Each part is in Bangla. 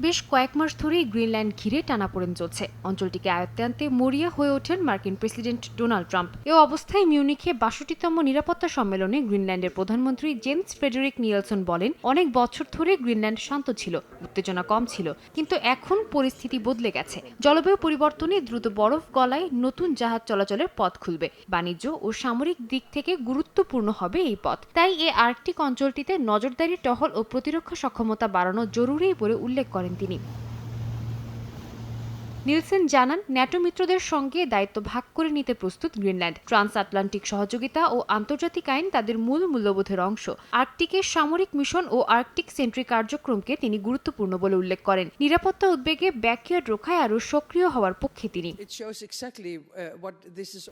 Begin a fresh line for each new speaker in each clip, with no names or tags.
বেশ কয়েক মাস ধরেই গ্রিনল্যান্ড ঘিরে টানাপোড়েন চলছে। অঞ্চলটিকে আয়ত্তে আনতে মরিয়া হয়ে ওঠেন মার্কিন প্রেসিডেন্ট ডোনাল্ড ট্রাম্প। এ অবস্থায় মিউনিখে ৬২তম নিরাপত্তা সম্মেলনে গ্রিনল্যান্ডের প্রধানমন্ত্রী জেমস ফ্রেডেরিক নিয়েলসন বলেন, অনেক বছর ধরে গ্রিনল্যান্ড শান্ত ছিল, উত্তেজনা কম ছিল, কিন্তু এখন পরিস্থিতি বদলে গেছে। জলবায়ু পরিবর্তনে দ্রুত বরফ গলায় নতুন জাহাজ চলাচলের পথ খুলবে। বাণিজ্য ও সামরিক দিক থেকে গুরুত্বপূর্ণ হবে এই পথ। তাই এই আর্কটিক অঞ্চলটিতে নজরদারি, টহল ও প্রতিরক্ষা সক্ষমতা বাড়ানো জরুরি বলে উল্লেখ করেন তিনি। নিলসেন জানান, ন্যাটো মিত্রদের সঙ্গে দায়িত্ব ভাগ করে নিতে প্রস্তুত গ্রিনল্যান্ড। ট্রান্স আটলান্টিক সহযোগিতা ও আন্তর্জাতিক আইন তাদের মূল মূল্যবোধের অংশ। আর্কটিকের সামরিক মিশন ও আর্কটিক সেন্ট্রি কার্যক্রমকে তিনি গুরুত্বপূর্ণ বলে উল্লেখ করেন। নিরাপত্তা উদ্বেগে ব্যাকইয়ার্ড রক্ষায় আরও সক্রিয় হওয়ার পক্ষে তিনি।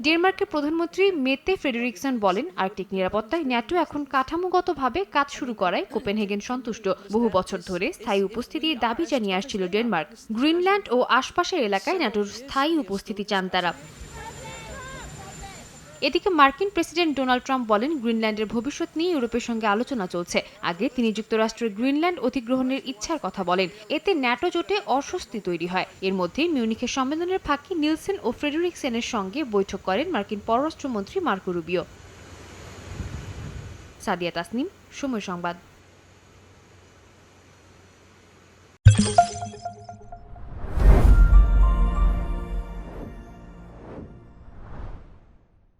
ডেনমার্কের প্রধানমন্ত্রী মেতে ফ্রেডেরিকসন বলেন, আর্কটিক নিরাপত্তায় ন্যাটো এখন কাঠামোগতভাবে কাজ শুরু করায় কোপেনহেগেন সন্তুষ্ট। বহু বছর ধরে স্থায়ী উপস্থিতির দাবি জানিয়ে আসছিল ডেনমার্ক। গ্রিনল্যান্ড ও আশপাশের এলাকায় ন্যাটোর স্থায়ী উপস্থিতি চান তারা। এদিকে মার্কিন প্রেসিডেন্ট ডোনাল্ড ট্রাম্প বলেন, গ্রিনল্যান্ডের ভবিষ্যৎ নিয়ে ইউরোপের সঙ্গে আলোচনা চলছে। আগে তিনি যুক্তরাষ্ট্রের গ্রিনল্যান্ড অধিগ্রহণের ইচ্ছার কথা বলেন। এতে ন্যাটো জোটে অস্বস্তি তৈরি হয়। এর মধ্যে মিউনিখের সম্মেলনের ফাঁকে নিলসেন ও ফ্রেডেরিকসেনের সঙ্গে বৈঠক করেন মার্কিন পররাষ্ট্রমন্ত্রী মার্কো রুবিও। সাদিয়া তাসনিম, সময় সংবাদ।